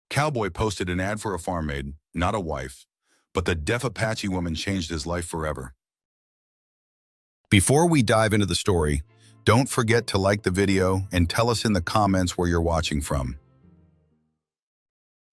Cowboy posted an ad for a farm maid, not a wife, but the deaf Apache woman changed his life forever. Before we dive into the story, don't forget to like the video and tell us in the comments where you're watching from.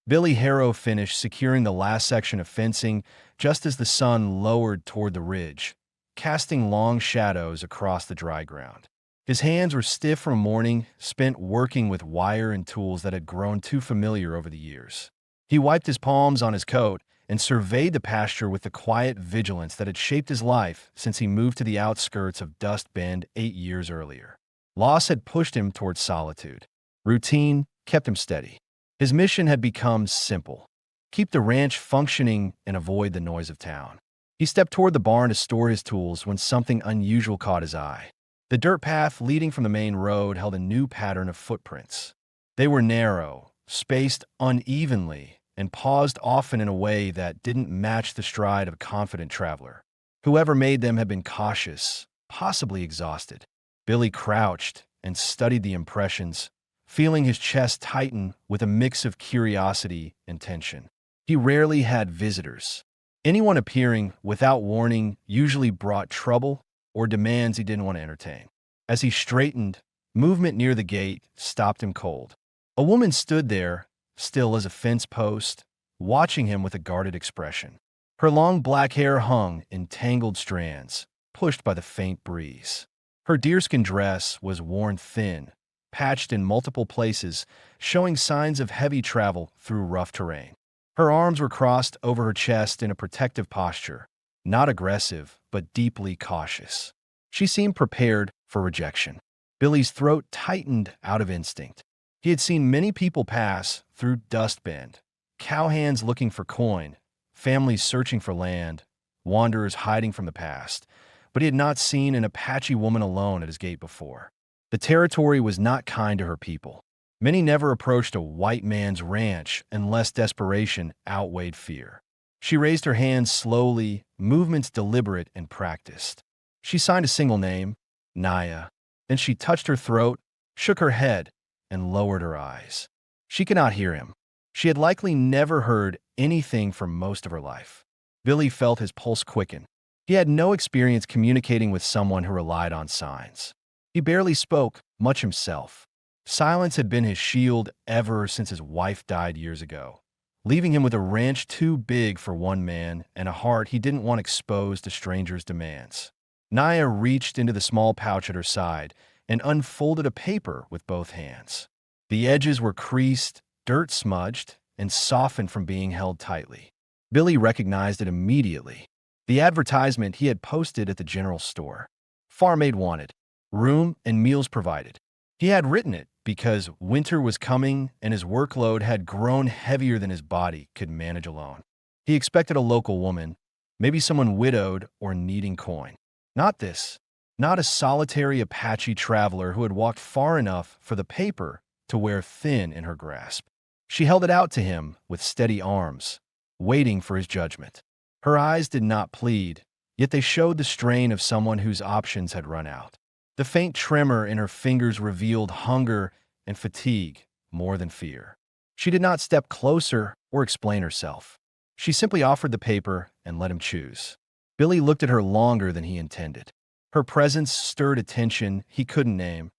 Billy Harrow finished securing the last section of fencing just as the sun lowered toward the ridge, casting long shadows across the dry ground. His hands were stiff from a morning spent working with wire and tools that had grown too familiar over the years. He wiped his palms on his coat and surveyed the pasture with the quiet vigilance that had shaped his life since he moved to the outskirts of Dust Bend 8 years earlier. Loss had pushed him toward solitude. Routine kept him steady. His mission had become simple: keep the ranch functioning and avoid the noise of town. He stepped toward the barn to store his tools when something unusual caught his eye. The dirt path leading from the main road held a new pattern of footprints. They were narrow, spaced unevenly, and paused often in a way that didn't match the stride of a confident traveler. Whoever made them had been cautious, possibly exhausted. Billy crouched and studied the impressions, feeling his chest tighten with a mix of curiosity and tension. He rarely had visitors. Anyone appearing without warning usually brought trouble or demands he didn't want to entertain. As he straightened, movement near the gate stopped him cold. A woman stood there, still as a fence post, watching him with a guarded expression. Her long black hair hung in tangled strands, pushed by the faint breeze. Her deerskin dress was worn thin, patched in multiple places, showing signs of heavy travel through rough terrain. Her arms were crossed over her chest in a protective posture, not aggressive, but deeply cautious. She seemed prepared for rejection. Billy's throat tightened out of instinct. He had seen many people pass through Dust Bend: cowhands looking for coin, families searching for land, wanderers hiding from the past, but he had not seen an Apache woman alone at his gate before. The territory was not kind to her people. Many never approached a white man's ranch unless desperation outweighed fear. She raised her hands slowly, movements deliberate and practiced. She signed a single name, Naya. Then she touched her throat, shook her head, and lowered her eyes. She could not hear him. She had likely never heard anything for most of her life. Billy felt his pulse quicken. He had no experience communicating with someone who relied on signs. He barely spoke much himself. Silence had been his shield ever since his wife died years ago, leaving him with a ranch too big for one man and a heart he didn't want exposed to strangers' demands. Naya reached into the small pouch at her side and unfolded a paper with both hands. The edges were creased, dirt-smudged, and softened from being held tightly. Billy recognized it immediately. The advertisement he had posted at the general store. Farm maid wanted. Room and meals provided. He had written it because winter was coming and his workload had grown heavier than his body could manage alone. He expected a local woman, maybe someone widowed or needing coin. Not this. Not a solitary Apache traveler who had walked far enough for the paper to wear thin in her grasp. She held it out to him with steady arms, waiting for his judgment. Her eyes did not plead, yet they showed the strain of someone whose options had run out. The faint tremor in her fingers revealed hunger and fatigue more than fear. She did not step closer or explain herself. She simply offered the paper and let him choose. Billy looked at her longer than he intended. Her presence stirred a tension he couldn't name,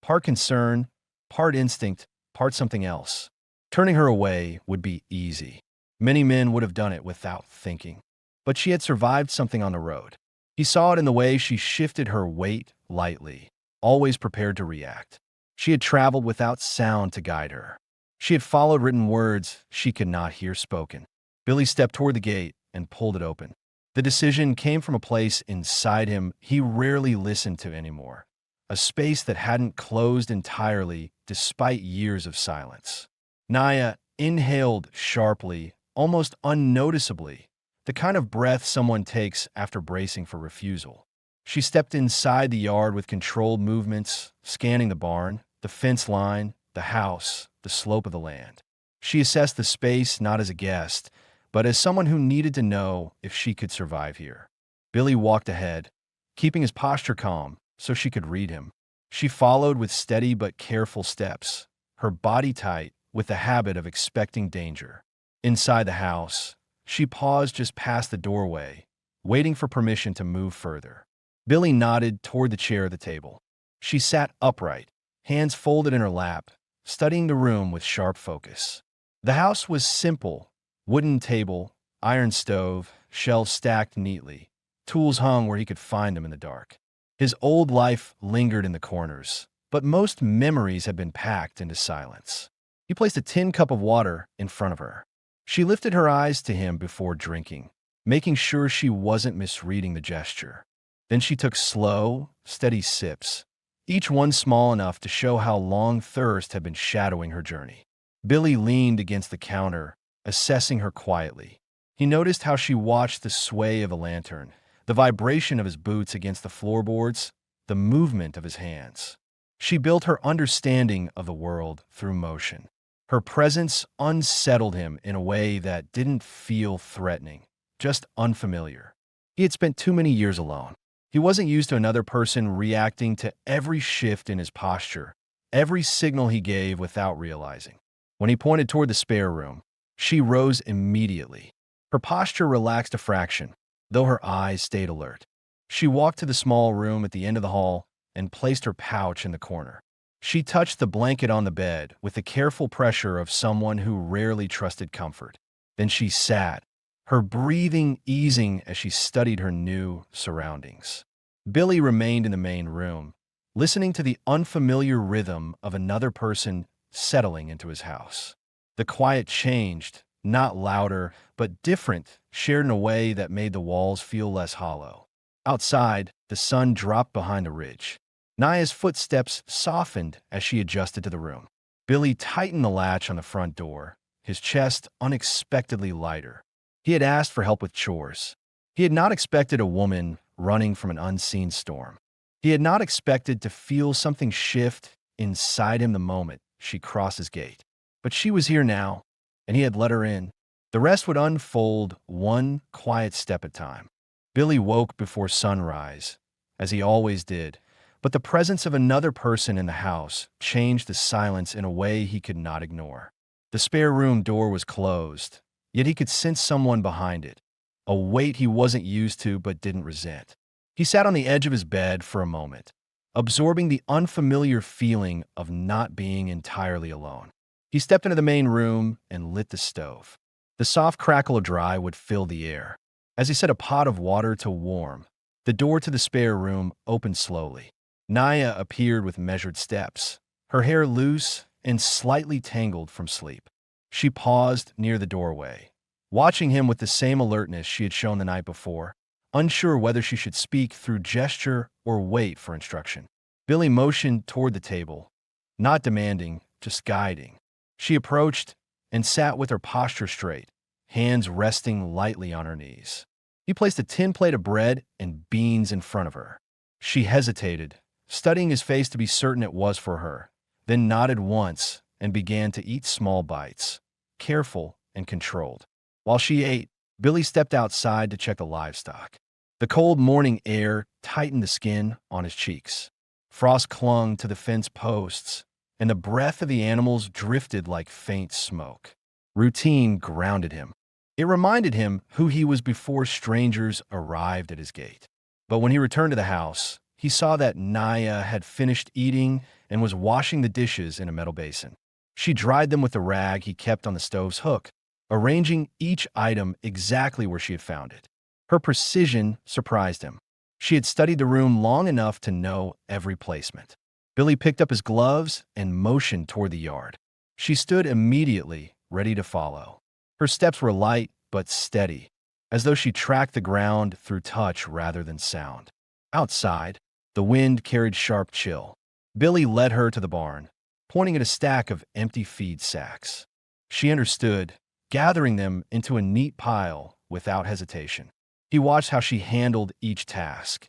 part concern, part instinct, part something else. Turning her away would be easy. Many men would have done it without thinking. But she had survived something on the road. He saw it in the way she shifted her weight lightly, always prepared to react. She had traveled without sound to guide her. She had followed written words she could not hear spoken. Billy stepped toward the gate and pulled it open. The decision came from a place inside him he rarely listened to anymore, a space that hadn't closed entirely despite years of silence. Naya inhaled sharply, almost unnoticeably, the kind of breath someone takes after bracing for refusal. She stepped inside the yard with controlled movements, scanning the barn, the fence line, the house, the slope of the land. She assessed the space not as a guest, but as someone who needed to know if she could survive here. Billy walked ahead, keeping his posture calm so she could read him. She followed with steady but careful steps, her body tight with the habit of expecting danger. Inside the house, she paused just past the doorway, waiting for permission to move further. Billy nodded toward the chair at the table. She sat upright, hands folded in her lap, studying the room with sharp focus. The house was simple: wooden table, iron stove, shelves stacked neatly. Tools hung where he could find them in the dark. His old life lingered in the corners, but most memories had been packed into silence. He placed a tin cup of water in front of her. She lifted her eyes to him before drinking, making sure she wasn't misreading the gesture. Then she took slow, steady sips, each one small enough to show how long thirst had been shadowing her journey. Billy leaned against the counter, assessing her quietly. He noticed how she watched the sway of a lantern, the vibration of his boots against the floorboards, the movement of his hands. She built her understanding of the world through motion. Her presence unsettled him in a way that didn't feel threatening, just unfamiliar. He had spent too many years alone. He wasn't used to another person reacting to every shift in his posture, every signal he gave without realizing. When he pointed toward the spare room, she rose immediately. Her posture relaxed a fraction, though her eyes stayed alert. She walked to the small room at the end of the hall and placed her pouch in the corner. She touched the blanket on the bed with the careful pressure of someone who rarely trusted comfort. Then she sat, her breathing easing as she studied her new surroundings. Billy remained in the main room, listening to the unfamiliar rhythm of another person settling into his house. The quiet changed, not louder, but different, shared in a way that made the walls feel less hollow. Outside, the sun dropped behind a ridge. Naya's footsteps softened as she adjusted to the room. Billy tightened the latch on the front door, his chest unexpectedly lighter. He had asked for help with chores. He had not expected a woman running from an unseen storm. He had not expected to feel something shift inside him the moment she crossed his gate. But she was here now, and he had let her in. The rest would unfold one quiet step at a time. Billy woke before sunrise, as he always did, but the presence of another person in the house changed the silence in a way he could not ignore. The spare room door was closed, yet he could sense someone behind it, a weight he wasn't used to but didn't resent. He sat on the edge of his bed for a moment, absorbing the unfamiliar feeling of not being entirely alone. He stepped into the main room and lit the stove. The soft crackle of dry would fill the air. As he set a pot of water to warm, the door to the spare room opened slowly. Naya appeared with measured steps, her hair loose and slightly tangled from sleep. She paused near the doorway, watching him with the same alertness she had shown the night before, unsure whether she should speak through gesture or wait for instruction. Billy motioned toward the table, not demanding, just guiding. She approached and sat with her posture straight, hands resting lightly on her knees. He placed a tin plate of bread and beans in front of her. She hesitated, studying his face to be certain it was for her, then nodded once and began to eat small bites, careful and controlled. While she ate, Billy stepped outside to check the livestock. The cold morning air tightened the skin on his cheeks. Frost clung to the fence posts, and the breath of the animals drifted like faint smoke. Routine grounded him. It reminded him who he was before strangers arrived at his gate. But when he returned to the house, he saw that Naya had finished eating and was washing the dishes in a metal basin. She dried them with the rag he kept on the stove's hook, arranging each item exactly where she had found it. Her precision surprised him. She had studied the room long enough to know every placement. Billy picked up his gloves and motioned toward the yard. She stood immediately, ready to follow. Her steps were light but steady, as though she tracked the ground through touch rather than sound. Outside, the wind carried sharp chill. Billy led her to the barn, pointing at a stack of empty feed sacks. She understood, gathering them into a neat pile without hesitation. He watched how she handled each task.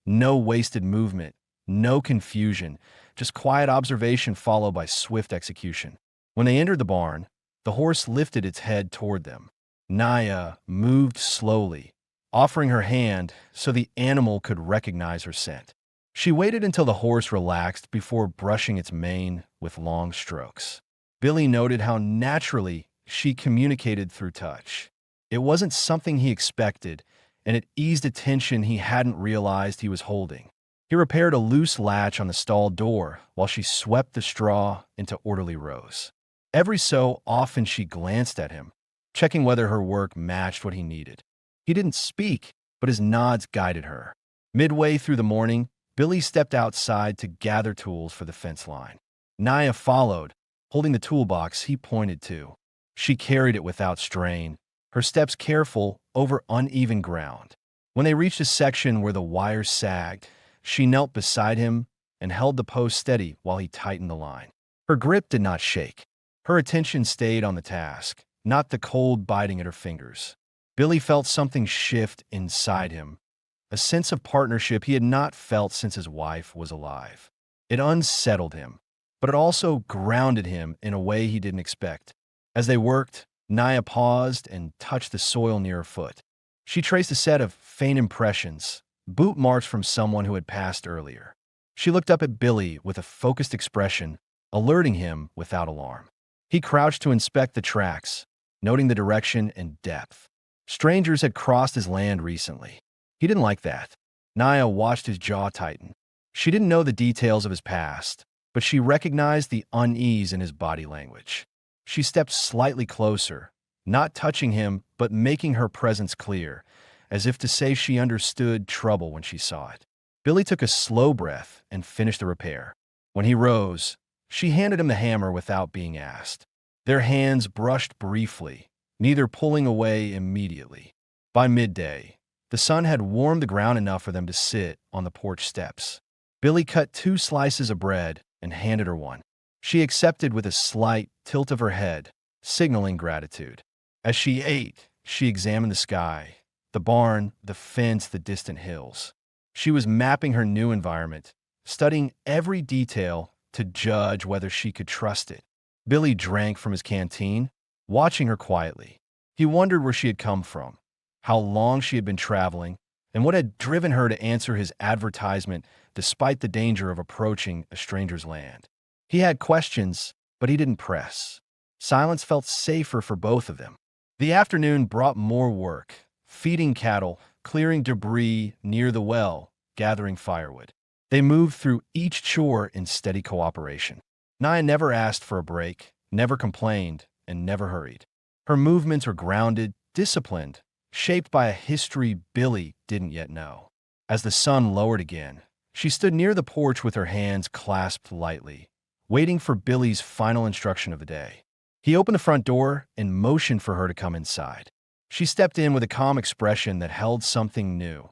No wasted movement, no confusion, just quiet observation followed by swift execution. When they entered the barn, the horse lifted its head toward them. Naya moved slowly, offering her hand so the animal could recognize her scent. She waited until the horse relaxed before brushing its mane with long strokes. Billy noted how naturally she communicated through touch. It wasn't something he expected, and it eased a tension he hadn't realized he was holding. He repaired a loose latch on the stall door while she swept the straw into orderly rows. Every so often she glanced at him, checking whether her work matched what he needed. He didn't speak, but his nods guided her. Midway through the morning, Billy stepped outside to gather tools for the fence line. Naya followed, holding the toolbox he pointed to. She carried it without strain, her steps careful over uneven ground. When they reached a section where the wires sagged, she knelt beside him and held the post steady while he tightened the line. Her grip did not shake. Her attention stayed on the task, not the cold biting at her fingers. Billy felt something shift inside him, a sense of partnership he had not felt since his wife was alive. It unsettled him, but it also grounded him in a way he didn't expect. As they worked, Naya paused and touched the soil near her foot. She traced a set of faint impressions, boot marks from someone who had passed earlier. She looked up at Billy with a focused expression, alerting him without alarm. He crouched to inspect the tracks, noting the direction and depth. Strangers had crossed his land recently. He didn't like that. Naya watched his jaw tighten. She didn't know the details of his past, but she recognized the unease in his body language. She stepped slightly closer, not touching him, but making her presence clear, as if to say she understood trouble when she saw it. Billy took a slow breath and finished the repair. When he rose, she handed him the hammer without being asked. Their hands brushed briefly, neither pulling away immediately. By midday, the sun had warmed the ground enough for them to sit on the porch steps. Billy cut 2 slices of bread and handed her one. She accepted with a slight tilt of her head, signaling gratitude. As she ate, she examined the sky, the barn, the fence, the distant hills. She was mapping her new environment, studying every detail to judge whether she could trust it. Billy drank from his canteen, watching her quietly. He wondered where she had come from, how long she had been traveling, and what had driven her to answer his advertisement despite the danger of approaching a stranger's land. He had questions, but he didn't press. Silence felt safer for both of them. The afternoon brought more work, feeding cattle, clearing debris near the well, gathering firewood. They moved through each chore in steady cooperation. Naya never asked for a break, never complained, and never hurried. Her movements were grounded, disciplined, shaped by a history Billy didn't yet know. As the sun lowered again, she stood near the porch with her hands clasped lightly, waiting for Billy's final instruction of the day. He opened the front door and motioned for her to come inside. She stepped in with a calm expression that held something new,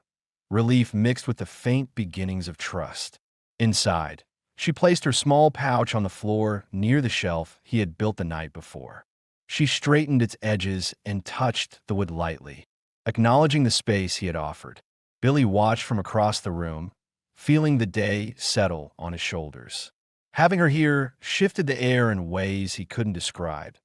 relief mixed with the faint beginnings of trust. Inside, she placed her small pouch on the floor near the shelf he had built the night before. She straightened its edges and touched the wood lightly, acknowledging the space he had offered. Billy watched from across the room, feeling the day settle on his shoulders. Having her here shifted the air in ways he couldn't describe.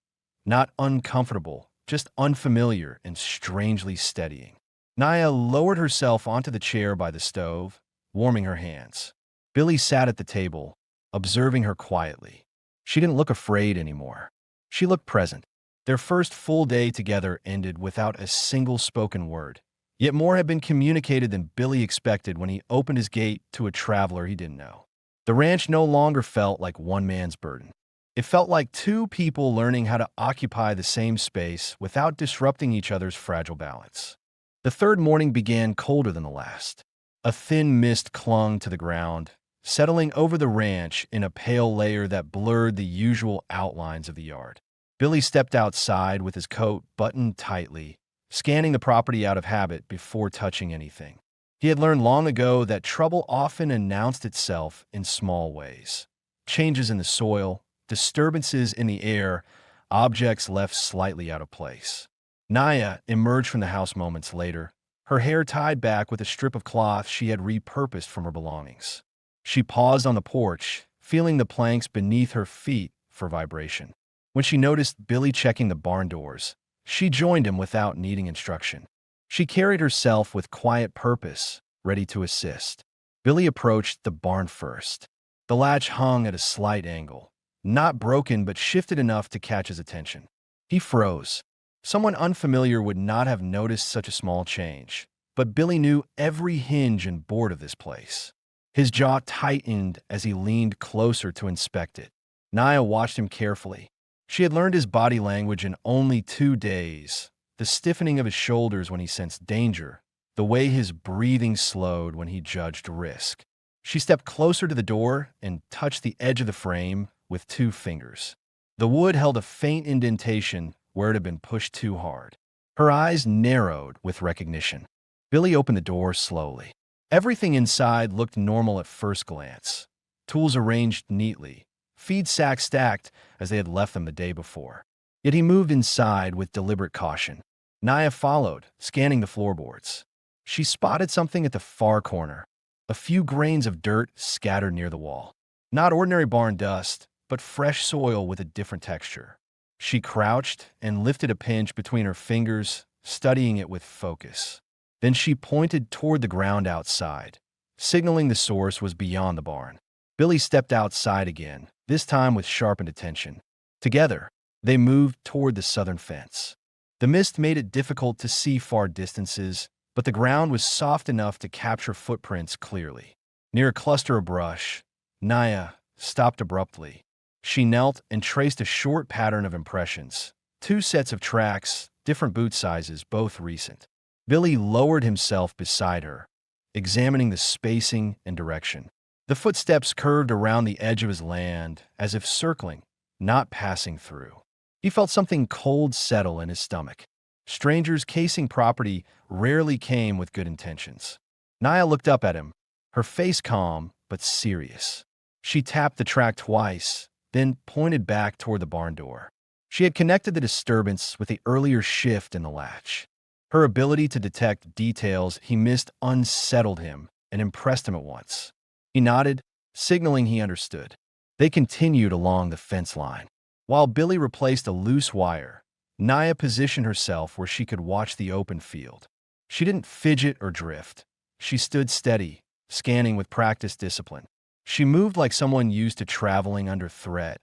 Not uncomfortable, just unfamiliar and strangely steadying. Naya lowered herself onto the chair by the stove, warming her hands. Billy sat at the table, observing her quietly. She didn't look afraid anymore. She looked present. Their first full day together ended without a single spoken word. Yet more had been communicated than Billy expected when he opened his gate to a traveler he didn't know. The ranch no longer felt like one man's burden. It felt like 2 people learning how to occupy the same space without disrupting each other's fragile balance. The third morning began colder than the last. A thin mist clung to the ground, settling over the ranch in a pale layer that blurred the usual outlines of the yard. Billy stepped outside with his coat buttoned tightly, scanning the property out of habit before touching anything. He had learned long ago that trouble often announced itself in small ways. Changes in the soil, disturbances in the air, objects left slightly out of place. Naya emerged from the house moments later, her hair tied back with a strip of cloth she had repurposed from her belongings. She paused on the porch, feeling the planks beneath her feet for vibration. When she noticed Billy checking the barn doors, she joined him without needing instruction. She carried herself with quiet purpose, ready to assist. Billy approached the barn first. The latch hung at a slight angle, not broken but shifted enough to catch his attention. He froze. Someone unfamiliar would not have noticed such a small change, but Billy knew every hinge and board of this place. His jaw tightened as he leaned closer to inspect it. Naya watched him carefully. She had learned his body language in only 2 days, the stiffening of his shoulders when he sensed danger, the way his breathing slowed when he judged risk. She stepped closer to the door and touched the edge of the frame with 2 fingers. The wood held a faint indentation where it had been pushed too hard. Her eyes narrowed with recognition. Billy opened the door slowly. Everything inside looked normal at first glance. Tools arranged neatly, feed sacks stacked as they had left them the day before. Yet he moved inside with deliberate caution. Naya followed, scanning the floorboards. She spotted something at the far corner. A few grains of dirt scattered near the wall. Not ordinary barn dust, but fresh soil with a different texture. She crouched and lifted a pinch between her fingers, studying it with focus. Then she pointed toward the ground outside, signaling the source was beyond the barn. Billy stepped outside again, this time with sharpened attention. Together, they moved toward the southern fence. The mist made it difficult to see far distances, but the ground was soft enough to capture footprints clearly. Near a cluster of brush, Naya stopped abruptly. She knelt and traced a short pattern of impressions. 2 sets of tracks, different boot sizes, both recent. Billy lowered himself beside her, examining the spacing and direction. The footsteps curved around the edge of his land, as if circling, not passing through. He felt something cold settle in his stomach. Strangers casing property rarely came with good intentions. Naya looked up at him, her face calm but serious. She tapped the track twice, then pointed back toward the barn door. She had connected the disturbance with the earlier shift in the latch. Her ability to detect details he missed unsettled him and impressed him at once. He nodded, signaling he understood. They continued along the fence line. While Billy replaced a loose wire, Naya positioned herself where she could watch the open field. She didn't fidget or drift. She stood steady, scanning with practiced discipline. She moved like someone used to traveling under threat,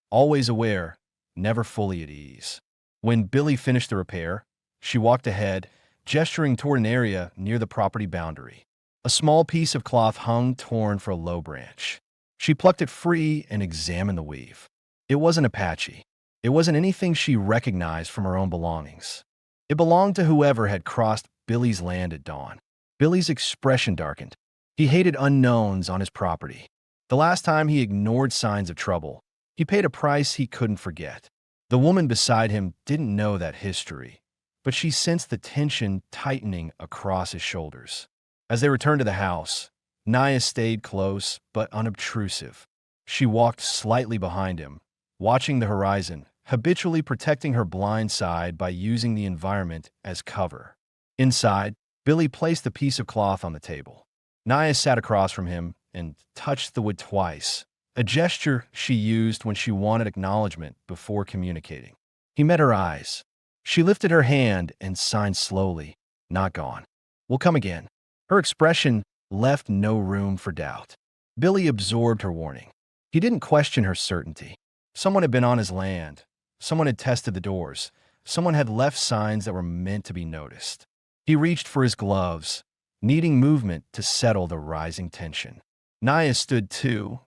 always aware, never fully at ease. When Billy finished the repair, she walked ahead, gesturing toward an area near the property boundary. A small piece of cloth hung torn for a low branch. She plucked it free and examined the weave. It wasn't Apache. It wasn't anything she recognized from her own belongings. It belonged to whoever had crossed Billy's land at dawn. Billy's expression darkened. He hated unknowns on his property. The last time he ignored signs of trouble, he paid a price he couldn't forget. The woman beside him didn't know that history, but she sensed the tension tightening across his shoulders. As they returned to the house, Naya stayed close but unobtrusive. She walked slightly behind him, watching the horizon, habitually protecting her blind side by using the environment as cover. Inside, Billy placed the piece of cloth on the table. Naya sat across from him and touched the wood twice, a gesture she used when she wanted acknowledgement before communicating. He met her eyes. She lifted her hand and signed slowly, "Not gone. We'll come again." Her expression left no room for doubt. Billy absorbed her warning. He didn't question her certainty. Someone had been on his land. Someone had tested the doors. Someone had left signs that were meant to be noticed. He reached for his gloves, needing movement to settle the rising tension. Naya stood too,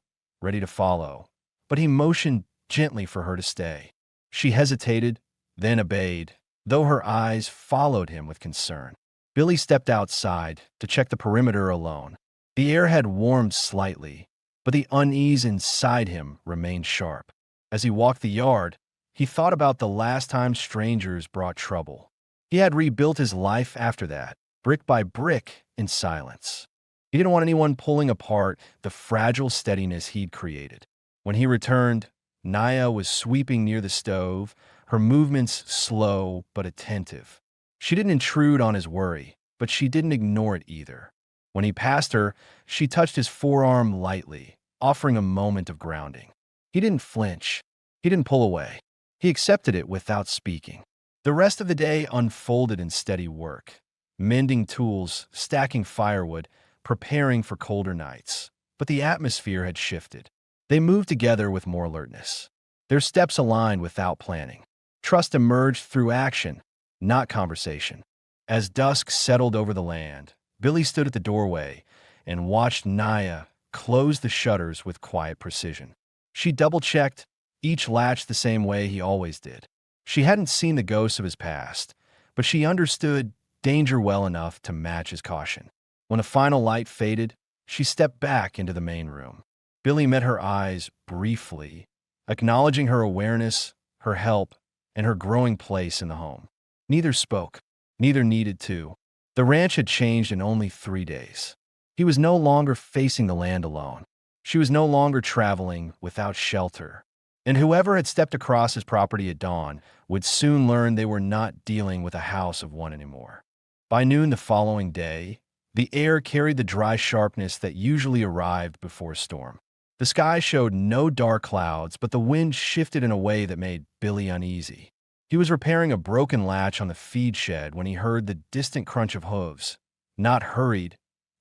ready to follow, but he motioned gently for her to stay. She hesitated, then obeyed, though her eyes followed him with concern. Billy stepped outside to check the perimeter alone. The air had warmed slightly, but the unease inside him remained sharp. As he walked the yard, he thought about the last time strangers brought trouble. He had rebuilt his life after that, brick by brick, in silence. He didn't want anyone pulling apart the fragile steadiness he'd created. When he returned, Naya was sweeping near the stove, her movements slow but attentive. She didn't intrude on his worry, but she didn't ignore it either. When he passed her, she touched his forearm lightly, offering a moment of grounding. He didn't flinch. He didn't pull away. He accepted it without speaking. The rest of the day unfolded in steady work, mending tools, stacking firewood, preparing for colder nights. But the atmosphere had shifted. They moved together with more alertness. Their steps aligned without planning. Trust emerged through action, not conversation. As dusk settled over the land, Billy stood at the doorway and watched Naya close the shutters with quiet precision. She double-checked, each latched the same way he always did. She hadn't seen the ghosts of his past, but she understood danger well enough to match his caution. When the final light faded, she stepped back into the main room. Billy met her eyes briefly, acknowledging her awareness, her help, and her growing place in the home. Neither spoke. Neither needed to. The ranch had changed in only 3 days. He was no longer facing the land alone. She was no longer traveling without shelter. And whoever had stepped across his property at dawn would soon learn they were not dealing with a house of one anymore. By noon the following day, the air carried the dry sharpness that usually arrived before a storm. The sky showed no dark clouds, but the wind shifted in a way that made Billy uneasy. He was repairing a broken latch on the feed shed when he heard the distant crunch of hooves. Not hurried,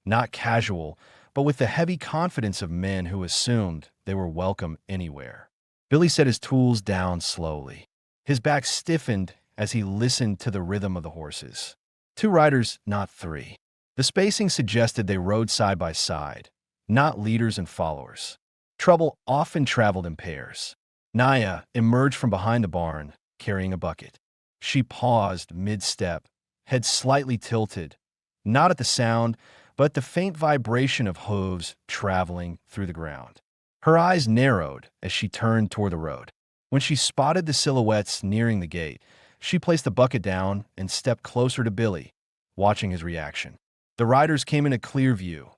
not casual, but with the heavy confidence of men who assumed they were welcome anywhere. Billy set his tools down slowly. His back stiffened as he listened to the rhythm of the horses. 2 riders, not 3. The spacing suggested they rode side by side, not leaders and followers. Trouble often traveled in pairs. Naya emerged from behind the barn, carrying a bucket. She paused mid-step, head slightly tilted, not at the sound, but at the faint vibration of hooves traveling through the ground. Her eyes narrowed as she turned toward the road. When she spotted the silhouettes nearing the gate, she placed the bucket down and stepped closer to Billy, watching his reaction. The riders came into clear view.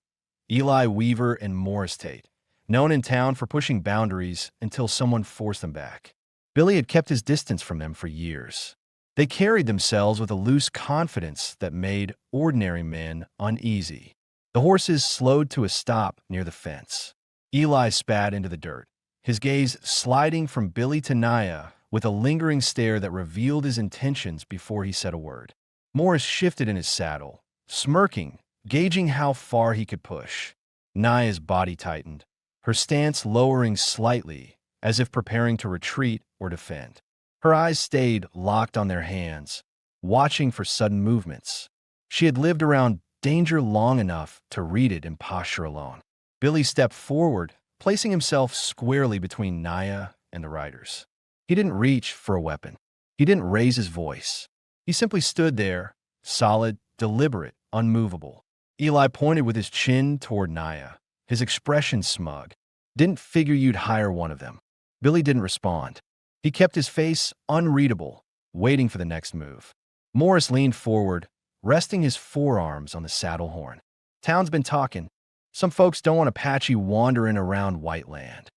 Eli Weaver and Morris Tate, known in town for pushing boundaries until someone forced them back. Billy had kept his distance from them for years. They carried themselves with a loose confidence that made ordinary men uneasy. The horses slowed to a stop near the fence. Eli spat into the dirt, his gaze sliding from Billy to Naya with a lingering stare that revealed his intentions before he said a word. Morris shifted in his saddle, smirking, gauging how far he could push. Naya's body tightened, her stance lowering slightly, as if preparing to retreat or defend. Her eyes stayed locked on their hands, watching for sudden movements. She had lived around danger long enough to read it in posture alone. Billy stepped forward, placing himself squarely between Naya and the riders. He didn't reach for a weapon. He didn't raise his voice. He simply stood there, solid, deliberate, unmovable. Eli pointed with his chin toward Naya, his expression smug. Didn't figure you'd hire one of them. Billy didn't respond. He kept his face unreadable, waiting for the next move. Morris leaned forward, resting his forearms on the saddle horn. Town's been talking. Some folks don't want Apache wandering around white land.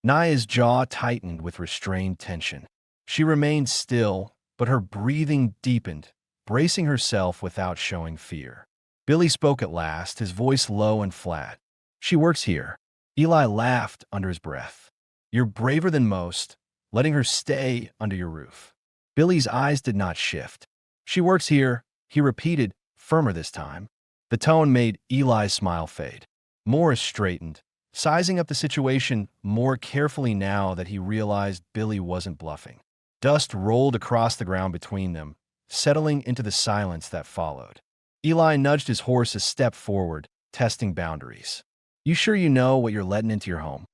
Naya's jaw tightened with restrained tension. She remained still, but her breathing deepened, bracing herself without showing fear. Billy spoke at last, his voice low and flat. She works here. Eli laughed under his breath. You're braver than most, letting her stay under your roof. Billy's eyes did not shift. She works here, he repeated, firmer this time. The tone made Eli's smile fade. Morris straightened, sizing up the situation more carefully now that he realized Billy wasn't bluffing. Dust rolled across the ground between them, settling into the silence that followed. Eli nudged his horse a step forward, testing boundaries. You sure you know what you're letting into your home?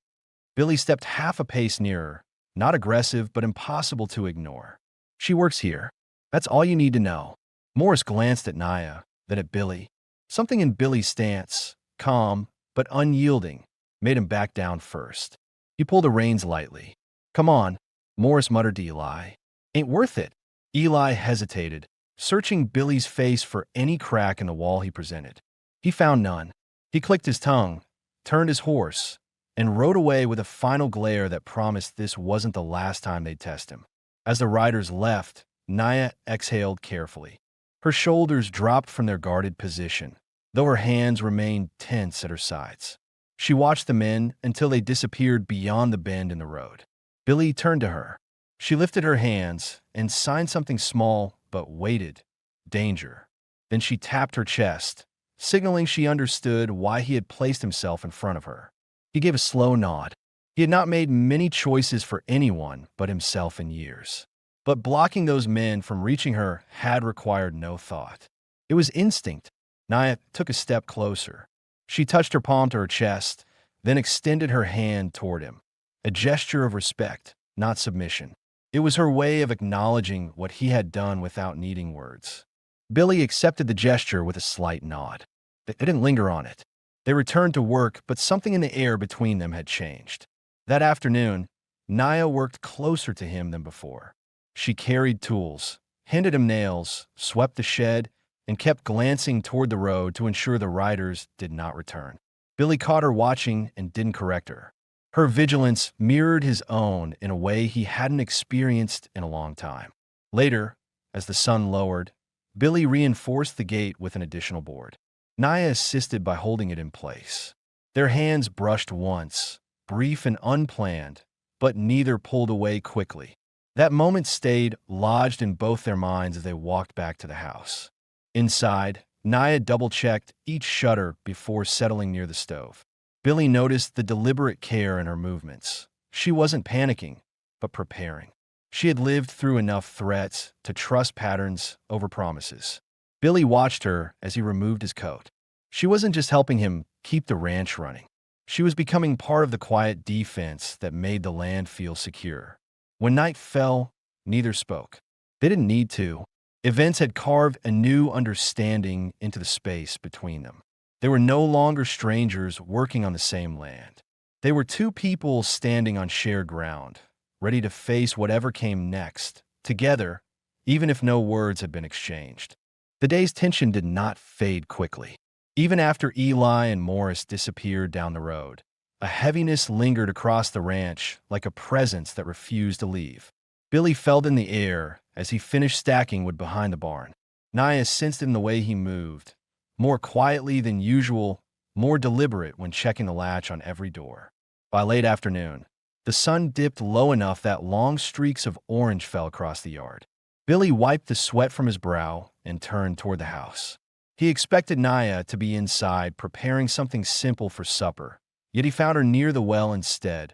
Billy stepped half a pace nearer, not aggressive but impossible to ignore. She works here. That's all you need to know. Morris glanced at Naya, then at Billy. Something in Billy's stance, calm but unyielding, made him back down first. He pulled the reins lightly. Come on, Morris muttered to Eli. Ain't worth it. Eli hesitated, searching Billy's face for any crack in the wall he presented. He found none. He clicked his tongue, turned his horse, and rode away with a final glare that promised this wasn't the last time they'd test him. As the riders left, Naya exhaled carefully. Her shoulders dropped from their guarded position, though her hands remained tense at her sides. She watched the men until they disappeared beyond the bend in the road. Billy turned to her. She lifted her hands and signed something small but waited. Danger. Then she tapped her chest, signaling she understood why he had placed himself in front of her. He gave a slow nod. He had not made many choices for anyone but himself in years. But blocking those men from reaching her had required no thought. It was instinct. Naya took a step closer. She touched her palm to her chest, then extended her hand toward him. A gesture of respect, not submission. It was her way of acknowledging what he had done without needing words. Billy accepted the gesture with a slight nod. They didn't linger on it. They returned to work, but something in the air between them had changed. That afternoon, Naya worked closer to him than before. She carried tools, handed him nails, swept the shed, and kept glancing toward the road to ensure the riders did not return. Billy caught her watching and didn't correct her. Her vigilance mirrored his own in a way he hadn't experienced in a long time. Later, as the sun lowered, Billy reinforced the gate with an additional board. Naya assisted by holding it in place. Their hands brushed once, brief and unplanned, but neither pulled away quickly. That moment stayed lodged in both their minds as they walked back to the house. Inside, Naya double-checked each shutter before settling near the stove. Billy noticed the deliberate care in her movements. She wasn't panicking, but preparing. She had lived through enough threats to trust patterns over promises. Billy watched her as he removed his coat. She wasn't just helping him keep the ranch running. She was becoming part of the quiet defense that made the land feel secure. When night fell, neither spoke. They didn't need to. Events had carved a new understanding into the space between them. They were no longer strangers working on the same land. They were two people standing on shared ground, ready to face whatever came next, together, even if no words had been exchanged. The day's tension did not fade quickly. Even after Eli and Morris disappeared down the road, a heaviness lingered across the ranch like a presence that refused to leave. Billy felt in the air as he finished stacking wood behind the barn. Naya sensed in the way he moved, more quietly than usual, more deliberate when checking the latch on every door. By late afternoon, the sun dipped low enough that long streaks of orange fell across the yard. Billy wiped the sweat from his brow and turned toward the house. He expected Naya to be inside preparing something simple for supper, yet he found her near the well instead,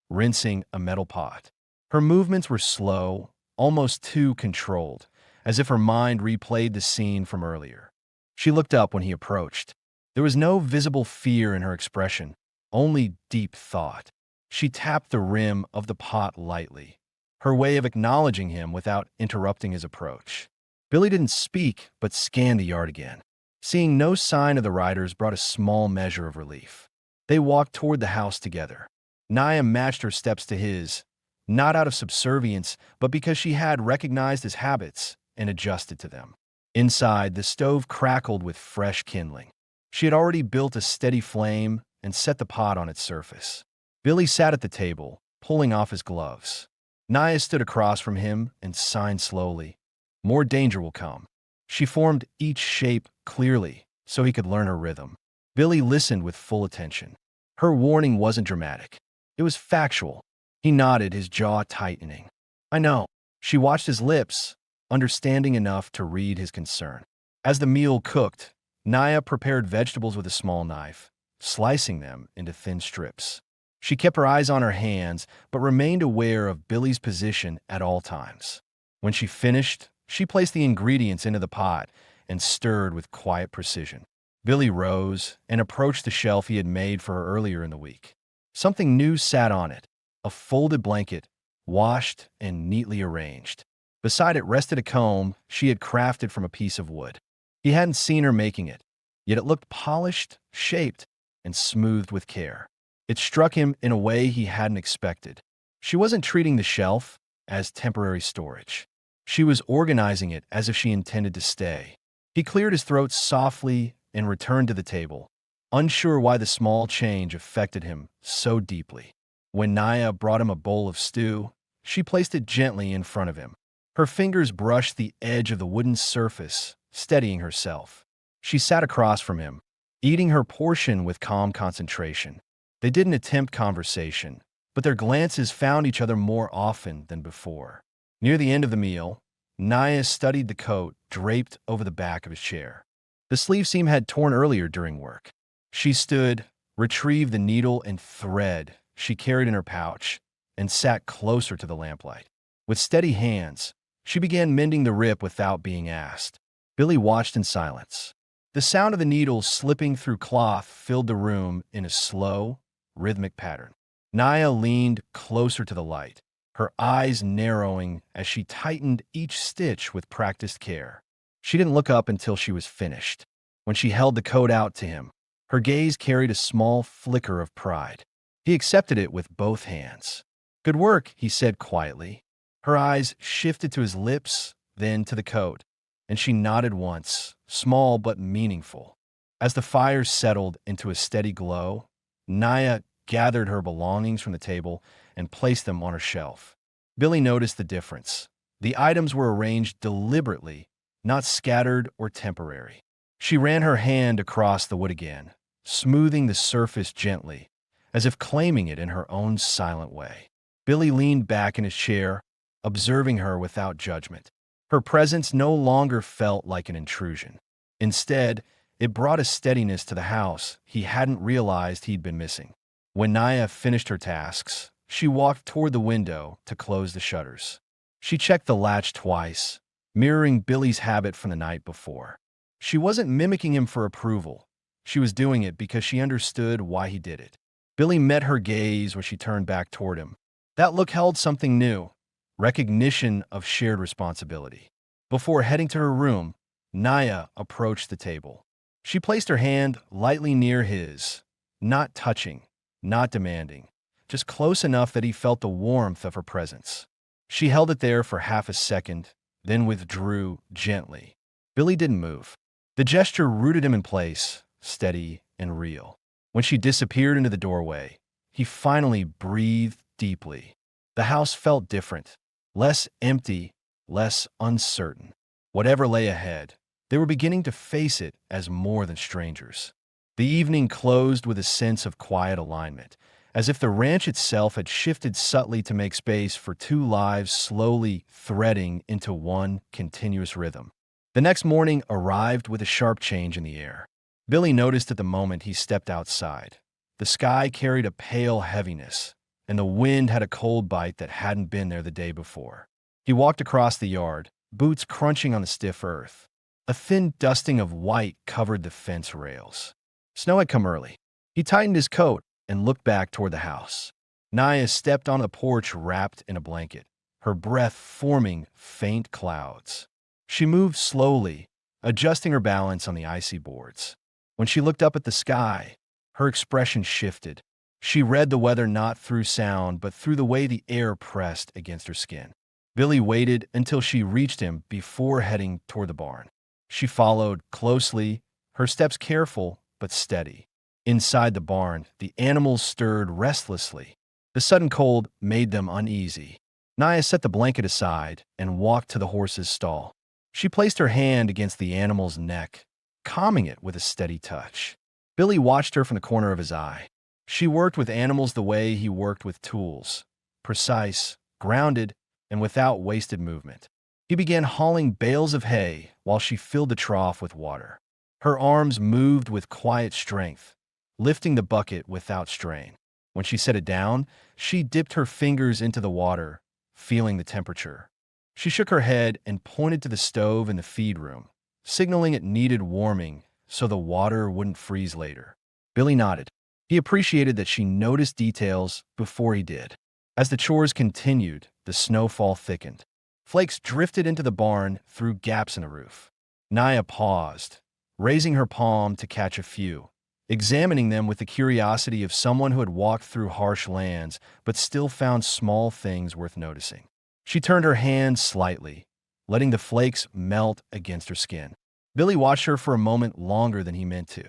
rinsing a metal pot. Her movements were slow, almost too controlled, as if her mind replayed the scene from earlier. She looked up when he approached. There was no visible fear in her expression, only deep thought. She tapped the rim of the pot lightly, her way of acknowledging him without interrupting his approach. Billy didn't speak, but scanned the yard again. Seeing no sign of the riders brought a small measure of relief. They walked toward the house together. Naya matched her steps to his, not out of subservience, but because she had recognized his habits and adjusted to them. Inside, the stove crackled with fresh kindling. She had already built a steady flame and set the pot on its surface. Billy sat at the table, pulling off his gloves. Naya stood across from him and signed slowly. More danger will come. She formed each shape clearly so he could learn her rhythm. Billy listened with full attention. Her warning wasn't dramatic. It was factual. He nodded, his jaw tightening. I know. She watched his lips, understanding enough to read his concern. As the meal cooked, Naya prepared vegetables with a small knife, slicing them into thin strips. She kept her eyes on her hands, but remained aware of Billy's position at all times. When she finished, she placed the ingredients into the pot and stirred with quiet precision. Billy rose and approached the shelf he had made for her earlier in the week. Something new sat on it, a folded blanket, washed and neatly arranged. Beside it rested a comb she had crafted from a piece of wood. He hadn't seen her making it, yet it looked polished, shaped, and smoothed with care. It struck him in a way he hadn't expected. She wasn't treating the shelf as temporary storage. She was organizing it as if she intended to stay. He cleared his throat softly and returned to the table, unsure why the small change affected him so deeply. When Naya brought him a bowl of stew, she placed it gently in front of him. Her fingers brushed the edge of the wooden surface, steadying herself. She sat across from him, eating her portion with calm concentration. They didn't attempt conversation, but their glances found each other more often than before. Near the end of the meal, Naya studied the coat draped over the back of his chair. The sleeve seam had torn earlier during work. She stood, retrieved the needle and thread, she carried in her pouch and sat closer to the lamplight. With steady hands, she began mending the rip without being asked. Billy watched in silence. The sound of the needles slipping through cloth filled the room in a slow, rhythmic pattern. Naya leaned closer to the light, her eyes narrowing as she tightened each stitch with practiced care. She didn't look up until she was finished. When she held the coat out to him, her gaze carried a small flicker of pride. He accepted it with both hands. "Good work," he said quietly. Her eyes shifted to his lips, then to the coat, and she nodded once, small but meaningful. As the fire settled into a steady glow, Naya gathered her belongings from the table and placed them on her shelf. Billy noticed the difference. The items were arranged deliberately, not scattered or temporary. She ran her hand across the wood again, smoothing the surface gently, as if claiming it in her own silent way. Billy leaned back in his chair, observing her without judgment. Her presence no longer felt like an intrusion. Instead, it brought a steadiness to the house he hadn't realized he'd been missing. When Naya finished her tasks, she walked toward the window to close the shutters. She checked the latch twice, mirroring Billy's habit from the night before. She wasn't mimicking him for approval. She was doing it because she understood why he did it. Billy met her gaze when she turned back toward him. That look held something new, recognition of shared responsibility. Before heading to her room, Naya approached the table. She placed her hand lightly near his, not touching, not demanding, just close enough that he felt the warmth of her presence. She held it there for half a second, then withdrew gently. Billy didn't move. The gesture rooted him in place, steady and real. When she disappeared into the doorway, he finally breathed deeply. The house felt different, less empty, less uncertain. Whatever lay ahead, they were beginning to face it as more than strangers. The evening closed with a sense of quiet alignment, as if the ranch itself had shifted subtly to make space for two lives slowly threading into one continuous rhythm. The next morning arrived with a sharp change in the air. Billy noticed at the moment he stepped outside. The sky carried a pale heaviness, and the wind had a cold bite that hadn't been there the day before. He walked across the yard, boots crunching on the stiff earth. A thin dusting of white covered the fence rails. Snow had come early. He tightened his coat and looked back toward the house. Naya stepped on the porch wrapped in a blanket, her breath forming faint clouds. She moved slowly, adjusting her balance on the icy boards. When she looked up at the sky, her expression shifted. She read the weather not through sound, but through the way the air pressed against her skin. Billy waited until she reached him before heading toward the barn. She followed closely, her steps careful but steady. Inside the barn, the animals stirred restlessly. The sudden cold made them uneasy. Naya set the blanket aside and walked to the horse's stall. She placed her hand against the animal's neck, calming it with a steady touch. Billy watched her from the corner of his eye. She worked with animals the way he worked with tools, precise, grounded, and without wasted movement. He began hauling bales of hay while she filled the trough with water. Her arms moved with quiet strength, lifting the bucket without strain. When she set it down, she dipped her fingers into the water, feeling the temperature. She shook her head and pointed to the stove in the feed room, signaling it needed warming so the water wouldn't freeze later. Billy nodded. He appreciated that she noticed details before he did. As the chores continued, the snowfall thickened. Flakes drifted into the barn through gaps in the roof. Naya paused, raising her palm to catch a few, examining them with the curiosity of someone who had walked through harsh lands but still found small things worth noticing. She turned her hand slightly, letting the flakes melt against her skin. Billy watched her for a moment longer than he meant to.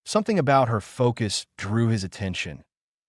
Something about her focus drew his attention.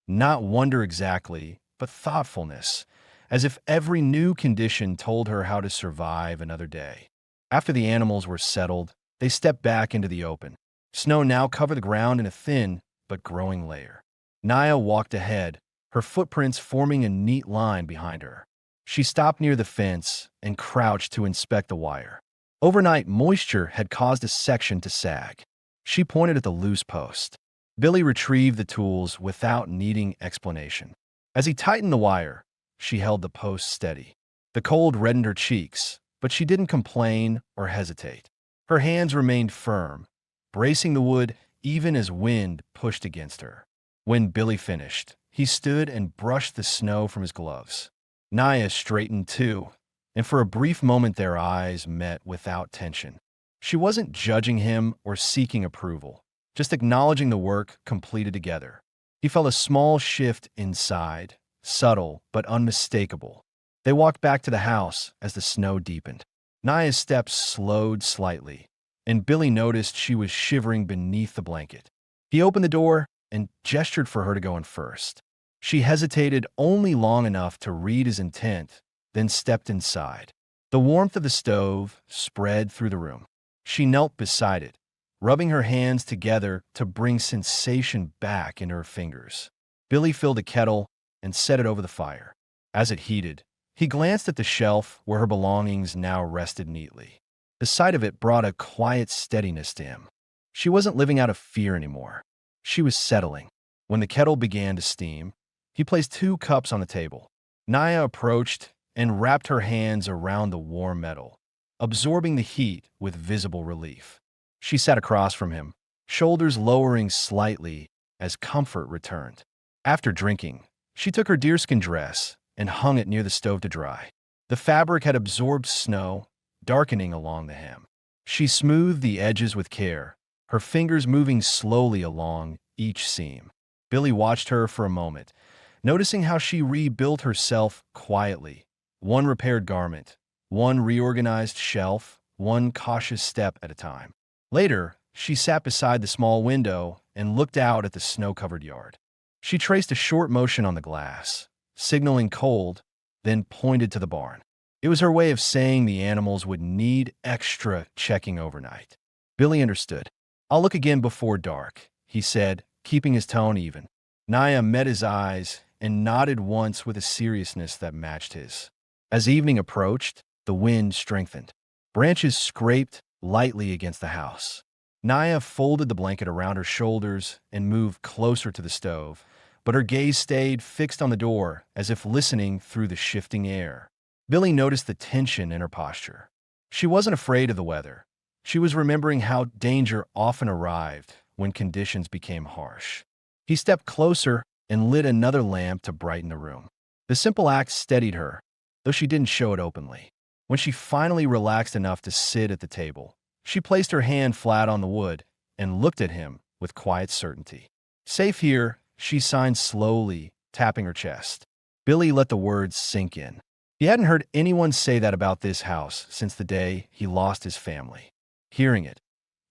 Not wonder exactly, but thoughtfulness, as if every new condition told her how to survive another day. After the animals were settled, they stepped back into the open. Snow now covered the ground in a thin but growing layer. Naya walked ahead, her footprints forming a neat line behind her. She stopped near the fence and crouched to inspect the wire. Overnight moisture had caused a section to sag. She pointed at the loose post. Billy retrieved the tools without needing explanation. As he tightened the wire, she held the post steady. The cold reddened her cheeks, but she didn't complain or hesitate. Her hands remained firm, bracing the wood even as wind pushed against her. When Billy finished, he stood and brushed the snow from his gloves. Naya straightened too, and for a brief moment their eyes met without tension. She wasn't judging him or seeking approval, just acknowledging the work completed together. He felt a small shift inside, subtle but unmistakable. They walked back to the house as the snow deepened. Naya's steps slowed slightly, and Billy noticed she was shivering beneath the blanket. He opened the door and gestured for her to go in first. She hesitated only long enough to read his intent, then stepped inside. The warmth of the stove spread through the room. She knelt beside it, rubbing her hands together to bring sensation back into her fingers. Billy filled a kettle and set it over the fire. As it heated, he glanced at the shelf where her belongings now rested neatly. The sight of it brought a quiet steadiness to him. She wasn't living out of fear anymore. She was settling. When the kettle began to steam, he placed 2 cups on the table. Naya approached and wrapped her hands around the warm metal, absorbing the heat with visible relief. She sat across from him, shoulders lowering slightly as comfort returned. After drinking, she took her deerskin dress and hung it near the stove to dry. The fabric had absorbed snow, darkening along the hem. She smoothed the edges with care, her fingers moving slowly along each seam. Billy watched her for a moment, noticing how she rebuilt herself quietly. One repaired garment, one reorganized shelf, one cautious step at a time. Later, she sat beside the small window and looked out at the snow-covered yard. She traced a short motion on the glass, signaling cold, then pointed to the barn. It was her way of saying the animals would need extra checking overnight. Billy understood. "I'll look again before dark," he said, keeping his tone even. Naya met his eyes and nodded once with a seriousness that matched his. As evening approached, the wind strengthened. Branches scraped lightly against the house. Naya folded the blanket around her shoulders and moved closer to the stove, but her gaze stayed fixed on the door as if listening through the shifting air. Billy noticed the tension in her posture. She wasn't afraid of the weather. She was remembering how danger often arrived when conditions became harsh. He stepped closer and lit another lamp to brighten the room. The simple act steadied her, though she didn't show it openly. When she finally relaxed enough to sit at the table, she placed her hand flat on the wood and looked at him with quiet certainty. "Safe here," she signed slowly, tapping her chest. Billy let the words sink in. He hadn't heard anyone say that about this house since the day he lost his family. Hearing it,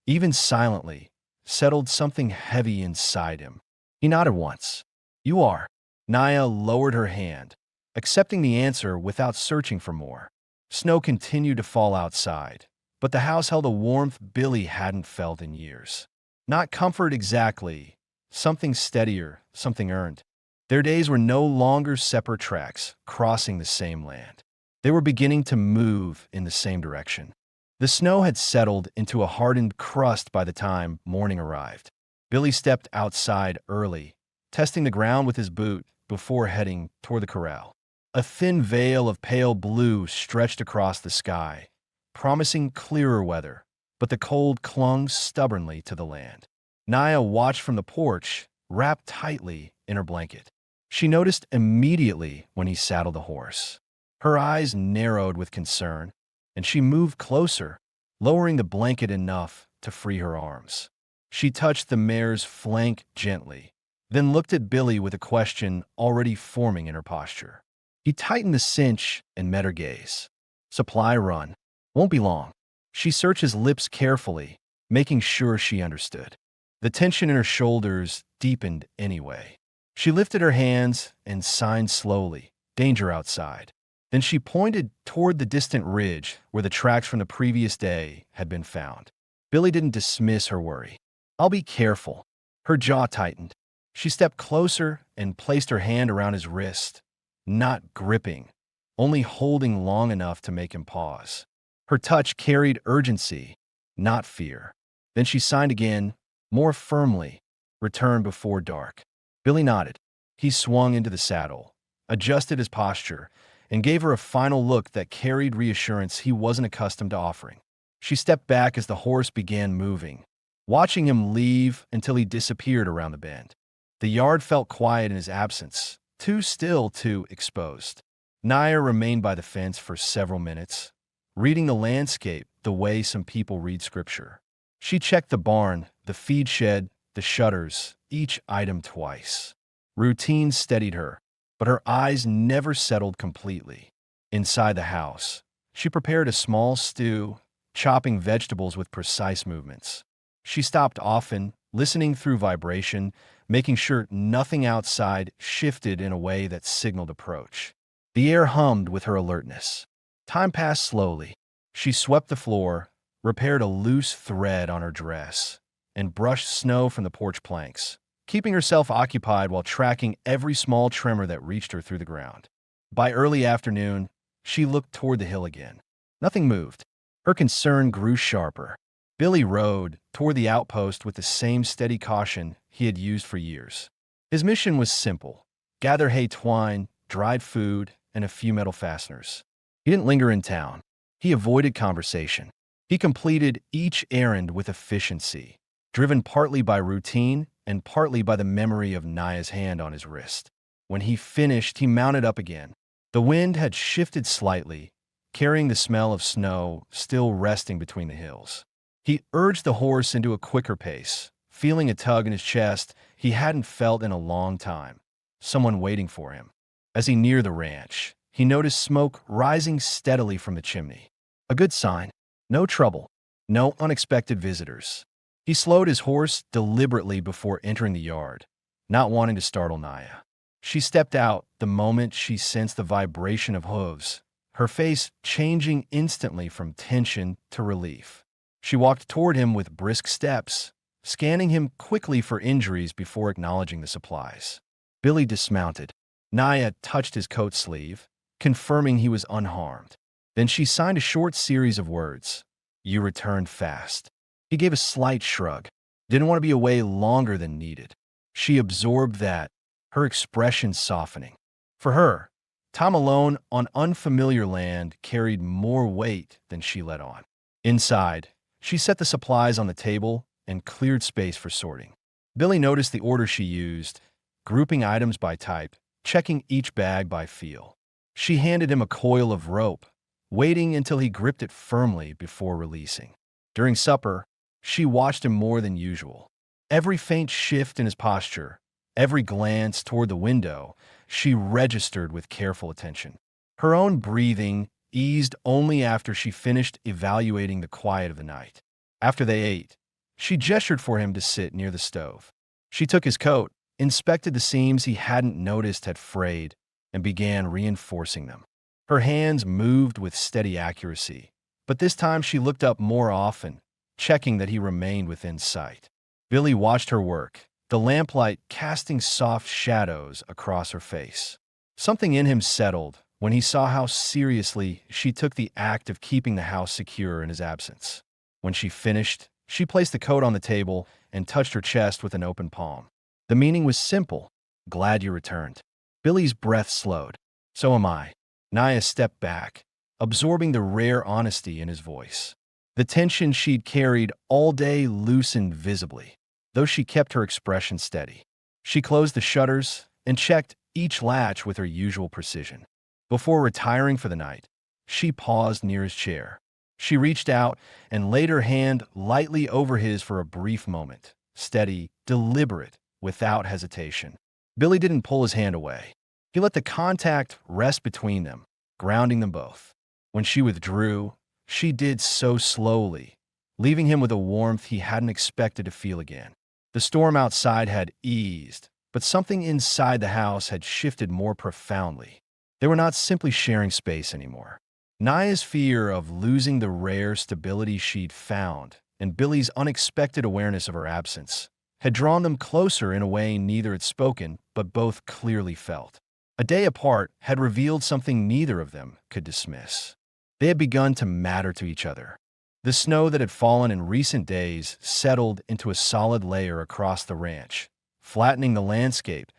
even silently, settled something heavy inside him. He nodded once. "You are." Naya lowered her hand, accepting the answer without searching for more. Snow continued to fall outside, but the house held a warmth Billy hadn't felt in years. Not comfort exactly, something steadier, something earned. Their days were no longer separate tracks crossing the same land. They were beginning to move in the same direction. The snow had settled into a hardened crust by the time morning arrived. Billy stepped outside early, testing the ground with his boot before heading toward the corral. A thin veil of pale blue stretched across the sky, promising clearer weather, but the cold clung stubbornly to the land. Naya watched from the porch, wrapped tightly in her blanket. She noticed immediately when he saddled the horse. Her eyes narrowed with concern, and she moved closer, lowering the blanket enough to free her arms. She touched the mare's flank gently, then looked at Billy with a question already forming in her posture. He tightened the cinch and met her gaze. "Supply run. Won't be long." She searched his lips carefully, making sure she understood. The tension in her shoulders deepened anyway. She lifted her hands and signed slowly, "Danger outside." Then she pointed toward the distant ridge where the tracks from the previous day had been found. Billy didn't dismiss her worry. "I'll be careful." Her jaw tightened. She stepped closer and placed her hand around his wrist, not gripping, only holding long enough to make him pause. Her touch carried urgency, not fear. Then she signed again, more firmly, "Return before dark." Billy nodded. He swung into the saddle, adjusted his posture, and gave her a final look that carried reassurance he wasn't accustomed to offering. She stepped back as the horse began moving, watching him leave until he disappeared around the bend. The yard felt quiet in his absence, too still, too exposed. Naya remained by the fence for several minutes, reading the landscape the way some people read scripture. She checked the barn, the feed shed, the shutters, each item twice. Routine steadied her, but her eyes never settled completely. Inside the house, she prepared a small stew, chopping vegetables with precise movements. She stopped often, listening through vibration, making sure nothing outside shifted in a way that signaled approach. The air hummed with her alertness. Time passed slowly. She swept the floor, repaired a loose thread on her dress, and brushed snow from the porch planks, keeping herself occupied while tracking every small tremor that reached her through the ground. By early afternoon, she looked toward the hill again. Nothing moved. Her concern grew sharper. Billy rode toward the outpost with the same steady caution he had used for years. His mission was simple: gather hay twine, dried food, and a few metal fasteners. He didn't linger in town. He avoided conversation. He completed each errand with efficiency, driven partly by routine and partly by the memory of Naya's hand on his wrist. When he finished, he mounted up again. The wind had shifted slightly, carrying the smell of snow still resting between the hills. He urged the horse into a quicker pace, feeling a tug in his chest he hadn't felt in a long time. Someone waiting for him. As he neared the ranch, he noticed smoke rising steadily from the chimney. A good sign. No trouble. No unexpected visitors. He slowed his horse deliberately before entering the yard, not wanting to startle Naya. She stepped out the moment she sensed the vibration of hooves, her face changing instantly from tension to relief. She walked toward him with brisk steps, scanning him quickly for injuries before acknowledging the supplies. Billy dismounted. Naya touched his coat sleeve, confirming he was unharmed. Then she signed a short series of words. "You returned fast." He gave a slight shrug. Didn't want to be away longer than needed. She absorbed that, her expression softening. For her, time alone on unfamiliar land carried more weight than she let on. Inside, she set the supplies on the table and cleared space for sorting. Billy noticed the order she used, grouping items by type, checking each bag by feel. She handed him a coil of rope, waiting until he gripped it firmly before releasing. During supper, she watched him more than usual. Every faint shift in his posture, every glance toward the window, she registered with careful attention. Her own breathing eased only after she finished evaluating the quiet of the night. After they ate, she gestured for him to sit near the stove. She took his coat, inspected the seams he hadn't noticed had frayed, and began reinforcing them. Her hands moved with steady accuracy, but this time she looked up more often, checking that he remained within sight. Billy watched her work, the lamplight casting soft shadows across her face. Something in him settled when he saw how seriously she took the act of keeping the house secure in his absence. When she finished, she placed the coat on the table and touched her chest with an open palm. The meaning was simple: glad you returned. Billy's breath slowed. So am I. Naya stepped back, absorbing the rare honesty in his voice. The tension she'd carried all day loosened visibly, though she kept her expression steady. She closed the shutters and checked each latch with her usual precision. Before retiring for the night, she paused near his chair. She reached out and laid her hand lightly over his for a brief moment, steady, deliberate, without hesitation. Billy didn't pull his hand away. He let the contact rest between them, grounding them both. When she withdrew, she did so slowly, leaving him with a warmth he hadn't expected to feel again. The storm outside had eased, but something inside the house had shifted more profoundly. They were not simply sharing space anymore. Naya's fear of losing the rare stability she'd found, and Billy's unexpected awareness of her absence, had drawn them closer in a way neither had spoken, but both clearly felt. A day apart had revealed something neither of them could dismiss. They had begun to matter to each other. The snow that had fallen in recent days settled into a solid layer across the ranch, flattening the landscape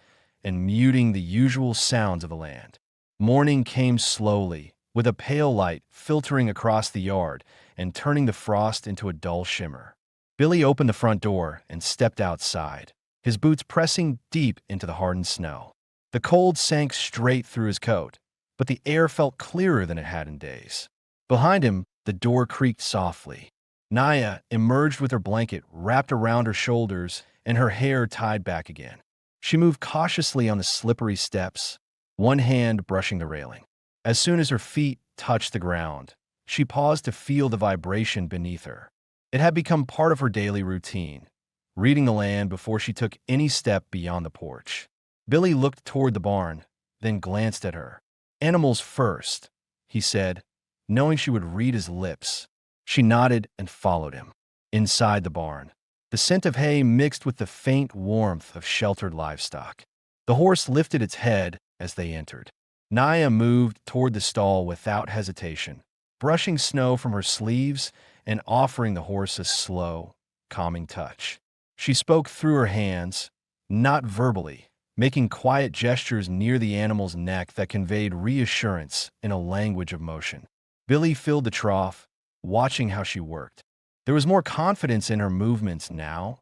and muting the usual sounds of the land. Morning came slowly, with a pale light filtering across the yard and turning the frost into a dull shimmer. Billy opened the front door and stepped outside, his boots pressing deep into the hardened snow. The cold sank straight through his coat, but the air felt clearer than it had in days. Behind him, the door creaked softly. Naya emerged with her blanket wrapped around her shoulders and her hair tied back again. She moved cautiously on the slippery steps, one hand brushing the railing. As soon as her feet touched the ground, she paused to feel the vibration beneath her. It had become part of her daily routine, reading the land before she took any step beyond the porch. Billy looked toward the barn, then glanced at her. "Animals first," he said, knowing she would read his lips. She nodded and followed him. Inside the barn, the scent of hay mixed with the faint warmth of sheltered livestock. The horse lifted its head as they entered. Naya moved toward the stall without hesitation, brushing snow from her sleeves and offering the horse a slow, calming touch. She spoke through her hands, not verbally, making quiet gestures near the animal's neck that conveyed reassurance in a language of motion. Billy filled the trough, watching how she worked. There was more confidence in her movements now,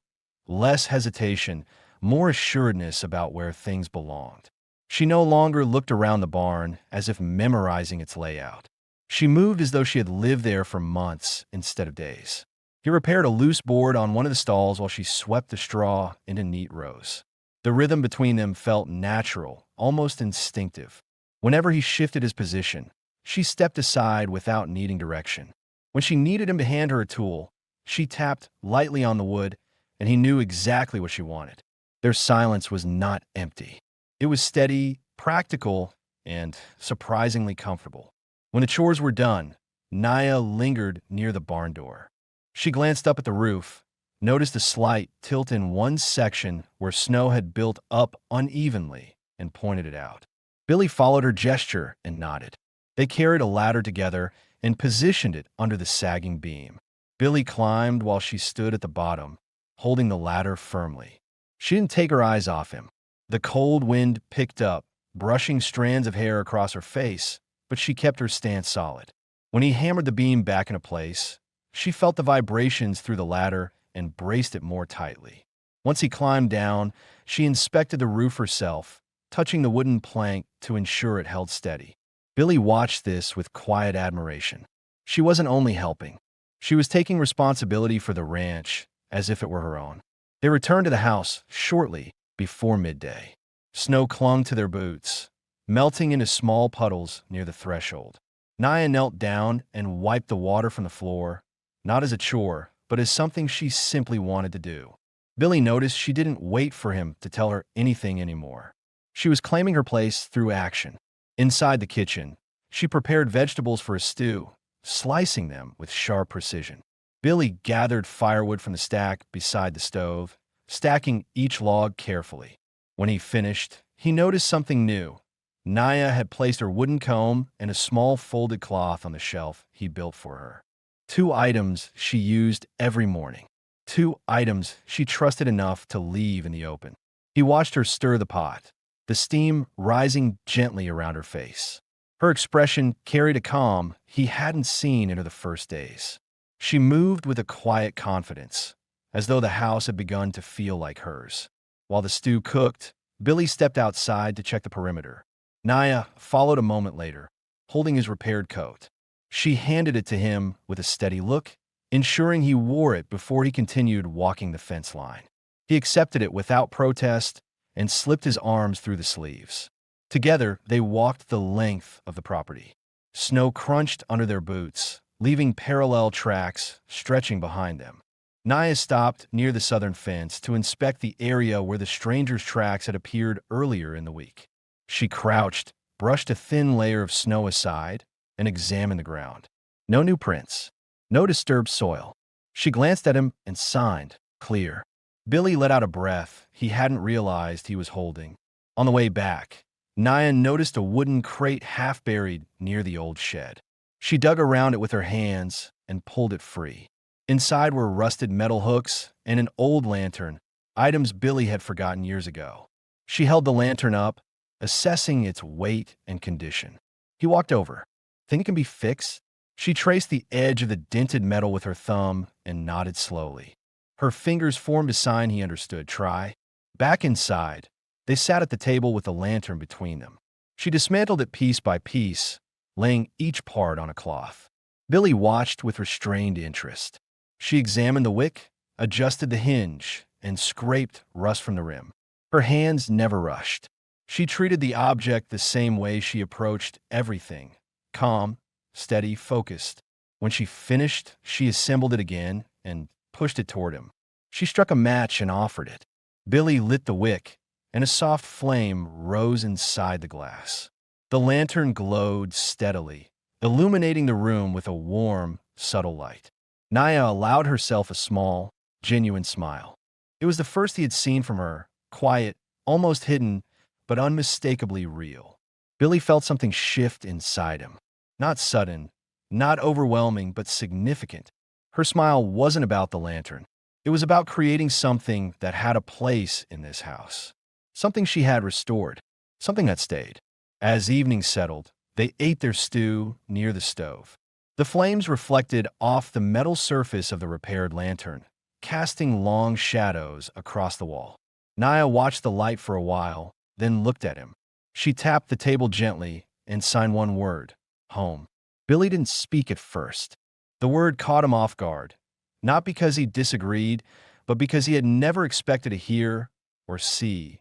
less hesitation, more assuredness about where things belonged. She no longer looked around the barn as if memorizing its layout. She moved as though she had lived there for months instead of days. He repaired a loose board on one of the stalls while she swept the straw into neat rows. The rhythm between them felt natural, almost instinctive. Whenever he shifted his position, she stepped aside without needing direction. When she needed him to hand her a tool, she tapped lightly on the wood, and he knew exactly what she wanted. Their silence was not empty. It was steady, practical, and surprisingly comfortable. When the chores were done, Naya lingered near the barn door. She glanced up at the roof, noticed a slight tilt in one section where snow had built up unevenly, and pointed it out. Billy followed her gesture and nodded. They carried a ladder together and positioned it under the sagging beam. Billy climbed while she stood at the bottom, holding the ladder firmly. She didn't take her eyes off him. The cold wind picked up, brushing strands of hair across her face, but she kept her stance solid. When he hammered the beam back into place, she felt the vibrations through the ladder and braced it more tightly. Once he climbed down, she inspected the roof herself, touching the wooden plank to ensure it held steady. Billy watched this with quiet admiration. She wasn't only helping. She was taking responsibility for the ranch as if it were her own. They returned to the house shortly before midday. Snow clung to their boots, melting into small puddles near the threshold. Naya knelt down and wiped the water from the floor, not as a chore, but as something she simply wanted to do. Billy noticed she didn't wait for him to tell her anything anymore. She was claiming her place through action. Inside the kitchen, she prepared vegetables for a stew, slicing them with sharp precision. Billy gathered firewood from the stack beside the stove, stacking each log carefully. When he finished, he noticed something new. Naya had placed her wooden comb and a small folded cloth on the shelf he built for her. 2 items she used every morning. 2 items she trusted enough to leave in the open. He watched her stir the pot, the steam rising gently around her face. Her expression carried a calm he hadn't seen in her the first days. She moved with a quiet confidence, as though the house had begun to feel like hers. While the stew cooked, Billy stepped outside to check the perimeter. Naya followed a moment later, holding his repaired coat. She handed it to him with a steady look, ensuring he wore it before he continued walking the fence line. He accepted it without protest and slipped his arms through the sleeves. Together, they walked the length of the property. Snow crunched under their boots, leaving parallel tracks stretching behind them. Naya stopped near the southern fence to inspect the area where the stranger's tracks had appeared earlier in the week. She crouched, brushed a thin layer of snow aside, and examined the ground. No new prints, no disturbed soil. She glanced at him and signed, clear. Billy let out a breath he hadn't realized he was holding. On the way back, Naya noticed a wooden crate half buried near the old shed. She dug around it with her hands and pulled it free. Inside were rusted metal hooks and an old lantern, items Billy had forgotten years ago. She held the lantern up, assessing its weight and condition. He walked over. Think it can be fixed? She traced the edge of the dented metal with her thumb and nodded slowly. Her fingers formed a sign he understood. Try. Back inside, they sat at the table with the lantern between them. She dismantled it piece by piece, laying each part on a cloth. Billy watched with restrained interest. She examined the wick, adjusted the hinge, and scraped rust from the rim. Her hands never rushed. She treated the object the same way she approached everything, calm, steady, focused. When she finished, she assembled it again and pushed it toward him. She struck a match and offered it. Billy lit the wick, and a soft flame rose inside the glass. The lantern glowed steadily, illuminating the room with a warm, subtle light. Naya allowed herself a small, genuine smile. It was the first he had seen from her, quiet, almost hidden, but unmistakably real. Billy felt something shift inside him. Not sudden, not overwhelming, but significant. Her smile wasn't about the lantern. It was about creating something that had a place in this house. Something she had restored. Something that stayed. As evening settled, they ate their stew near the stove. The flames reflected off the metal surface of the repaired lantern, casting long shadows across the wall. Naya watched the light for a while, then looked at him. She tapped the table gently and signed one word, home. Billy didn't speak at first. The word caught him off guard, not because he disagreed, but because he had never expected to hear or see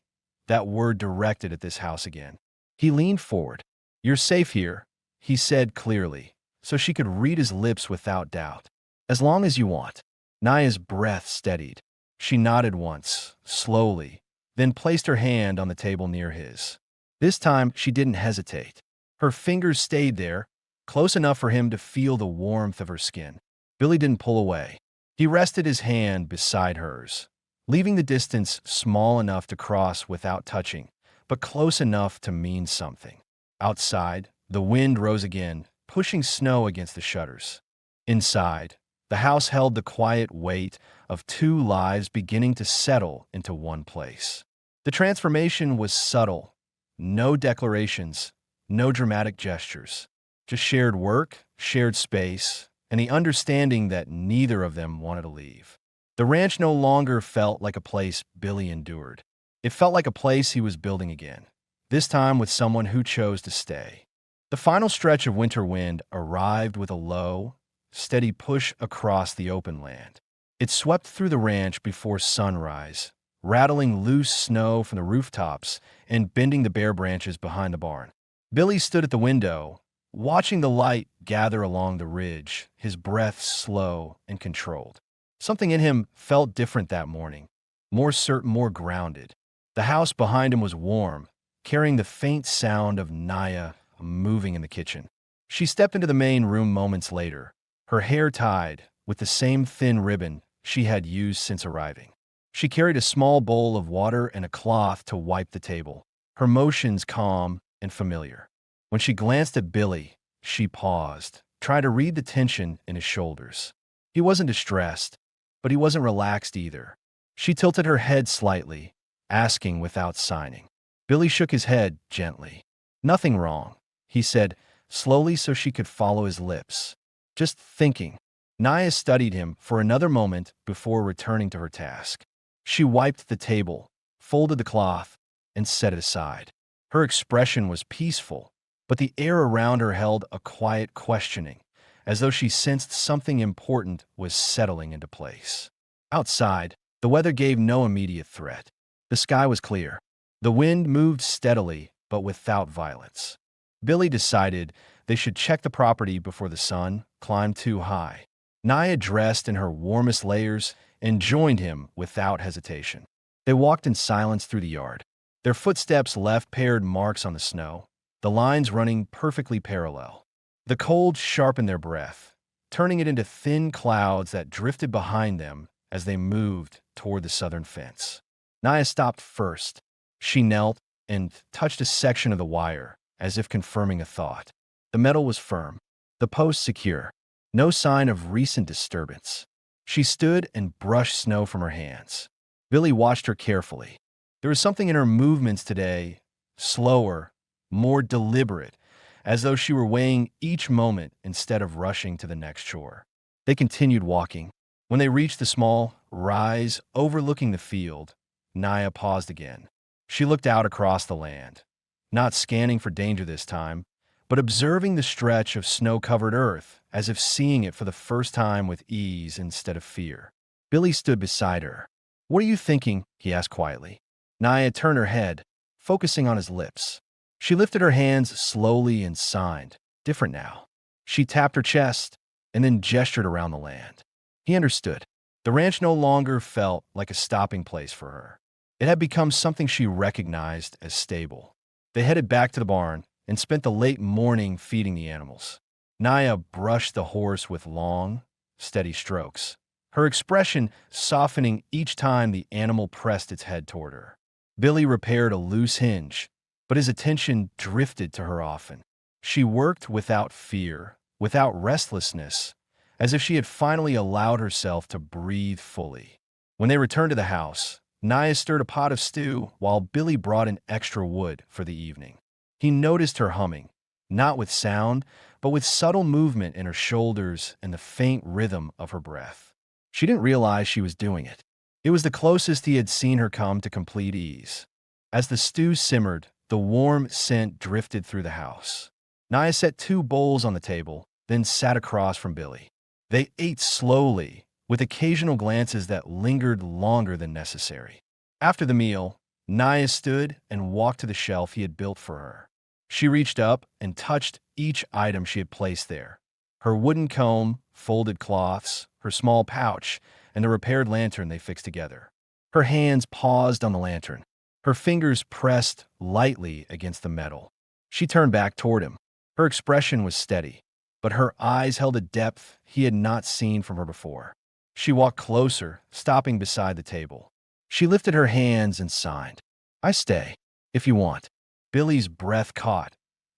that word directed at this house again. He leaned forward. You're safe here, he said clearly, so she could read his lips without doubt. As long as you want. Naya's breath steadied. She nodded once, slowly, then placed her hand on the table near his. This time, she didn't hesitate. Her fingers stayed there, close enough for him to feel the warmth of her skin. Billy didn't pull away. He rested his hand beside hers, leaving the distance small enough to cross without touching, but close enough to mean something. Outside, the wind rose again, pushing snow against the shutters. Inside, the house held the quiet weight of two lives beginning to settle into one place. The transformation was subtle. No declarations, no dramatic gestures. Just shared work, shared space, and the understanding that neither of them wanted to leave. The ranch no longer felt like a place Billy endured. It felt like a place he was building again, this time with someone who chose to stay. The final stretch of winter wind arrived with a low, steady push across the open land. It swept through the ranch before sunrise, rattling loose snow from the rooftops and bending the bare branches behind the barn. Billy stood at the window, watching the light gather along the ridge, his breath slow and controlled. Something in him felt different that morning, more certain, more grounded. The house behind him was warm, carrying the faint sound of Naya moving in the kitchen. She stepped into the main room moments later, her hair tied with the same thin ribbon she had used since arriving. She carried a small bowl of water and a cloth to wipe the table, her motions calm and familiar. When she glanced at Billy, she paused, trying to read the tension in his shoulders. He wasn't distressed, but he wasn't relaxed either. She tilted her head slightly, asking without signing. Billy shook his head gently. Nothing wrong, he said, slowly so she could follow his lips. Just thinking. Naya studied him for another moment before returning to her task. She wiped the table, folded the cloth, and set it aside. Her expression was peaceful, but the air around her held a quiet questioning, as though she sensed something important was settling into place. Outside, the weather gave no immediate threat. The sky was clear. The wind moved steadily, but without violence. Billy decided they should check the property before the sun climbed too high. Naya dressed in her warmest layers and joined him without hesitation. They walked in silence through the yard. Their footsteps left paired marks on the snow, the lines running perfectly parallel. The cold sharpened their breath, turning it into thin clouds that drifted behind them as they moved toward the southern fence. Naya stopped first. She knelt and touched a section of the wire, as if confirming a thought. The metal was firm, the post secure, no sign of recent disturbance. She stood and brushed snow from her hands. Billy watched her carefully. There was something in her movements today, slower, more deliberate, as though she were weighing each moment instead of rushing to the next chore. They continued walking. When they reached the small rise overlooking the field, Naya paused again. She looked out across the land, not scanning for danger this time, but observing the stretch of snow-covered earth as if seeing it for the first time with ease instead of fear. Billy stood beside her. "What are you thinking?" he asked quietly. Naya turned her head, focusing on his lips. She lifted her hands slowly and signed, different now. She tapped her chest and then gestured around the land. He understood. The ranch no longer felt like a stopping place for her. It had become something she recognized as stable. They headed back to the barn and spent the late morning feeding the animals. Naya brushed the horse with long, steady strokes, her expression softening each time the animal pressed its head toward her. Billy repaired a loose hinge, but his attention drifted to her often. She worked without fear, without restlessness, as if she had finally allowed herself to breathe fully. When they returned to the house, Naya stirred a pot of stew while Billy brought in extra wood for the evening. He noticed her humming, not with sound, but with subtle movement in her shoulders and the faint rhythm of her breath. She didn't realize she was doing it. It was the closest he had seen her come to complete ease. As the stew simmered, the warm scent drifted through the house. Naya set 2 bowls on the table, then sat across from Billy. They ate slowly, with occasional glances that lingered longer than necessary. After the meal, Naya stood and walked to the shelf he had built for her. She reached up and touched each item she had placed there. Her wooden comb, folded cloths, her small pouch, and the repaired lantern they fixed together. Her hands paused on the lantern. Her fingers pressed lightly against the metal. She turned back toward him. Her expression was steady, but her eyes held a depth he had not seen from her before. She walked closer, stopping beside the table. She lifted her hands and signed. "I stay, if you want." Billy's breath caught,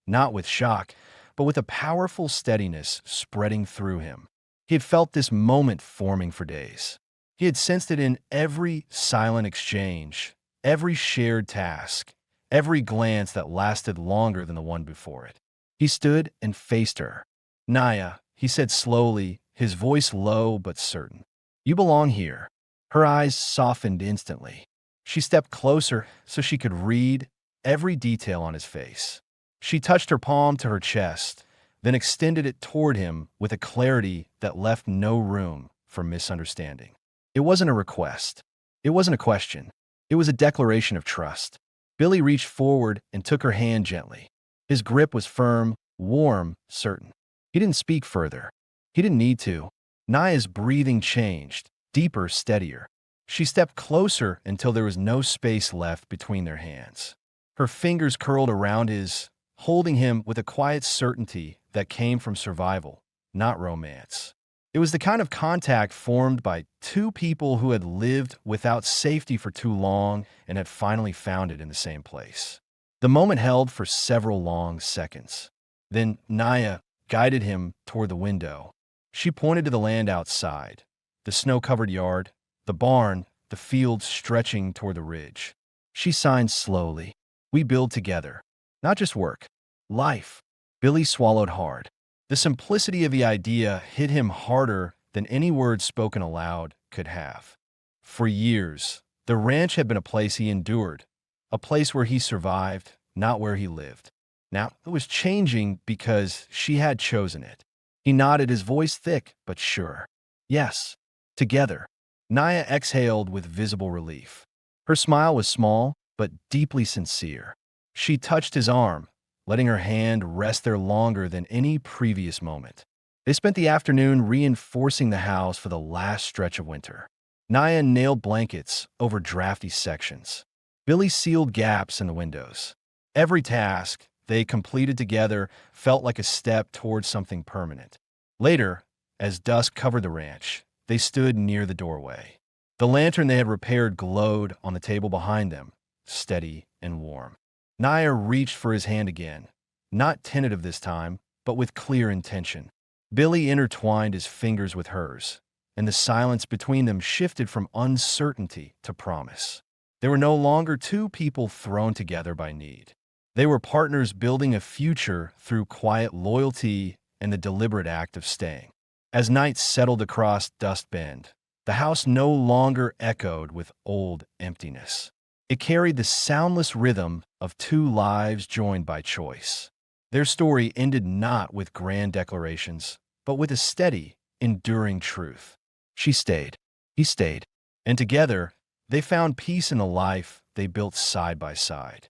not with shock, but with a powerful steadiness spreading through him. He had felt this moment forming for days. He had sensed it in every silent exchange, every shared task, every glance that lasted longer than the one before it. He stood and faced her. "Naya," he said slowly, his voice low but certain. "You belong here." Her eyes softened instantly. She stepped closer so she could read every detail on his face. She touched her palm to her chest, then extended it toward him with a clarity that left no room for misunderstanding. It wasn't a request. It wasn't a question. It was a declaration of trust. Billy reached forward and took her hand gently. His grip was firm, warm, certain. He didn't speak further. He didn't need to. Naya's breathing changed, deeper, steadier. She stepped closer until there was no space left between their hands. Her fingers curled around his, holding him with a quiet certainty that came from survival, not romance. It was the kind of contact formed by 2 people who had lived without safety for too long and had finally found it in the same place. The moment held for several long seconds. Then Naya guided him toward the window. She pointed to the land outside, the snow-covered yard, the barn, the field stretching toward the ridge. She signed slowly. "We build together. Not just work. Life." Billy swallowed hard. The simplicity of the idea hit him harder than any words spoken aloud could have. For years, the ranch had been a place he endured, a place where he survived, not where he lived. Now, it was changing because she had chosen it. He nodded, his voice thick but sure. "Yes, together." Naya exhaled with visible relief. Her smile was small but deeply sincere. She touched his arm, letting her hand rest there longer than any previous moment. They spent the afternoon reinforcing the house for the last stretch of winter. Naya nailed blankets over drafty sections. Billy sealed gaps in the windows. Every task they completed together felt like a step towards something permanent. Later, as dusk covered the ranch, they stood near the doorway. The lantern they had repaired glowed on the table behind them, steady and warm. Naya reached for his hand again, not tentative this time, but with clear intention. Billy intertwined his fingers with hers, and the silence between them shifted from uncertainty to promise. They were no longer two people thrown together by need. They were partners building a future through quiet loyalty and the deliberate act of staying. As night settled across Dust Bend, the house no longer echoed with old emptiness. It carried the soundless rhythm of two lives joined by choice. Their story ended not with grand declarations, but with a steady, enduring truth. She stayed. He stayed. And together, they found peace in the life they built side by side.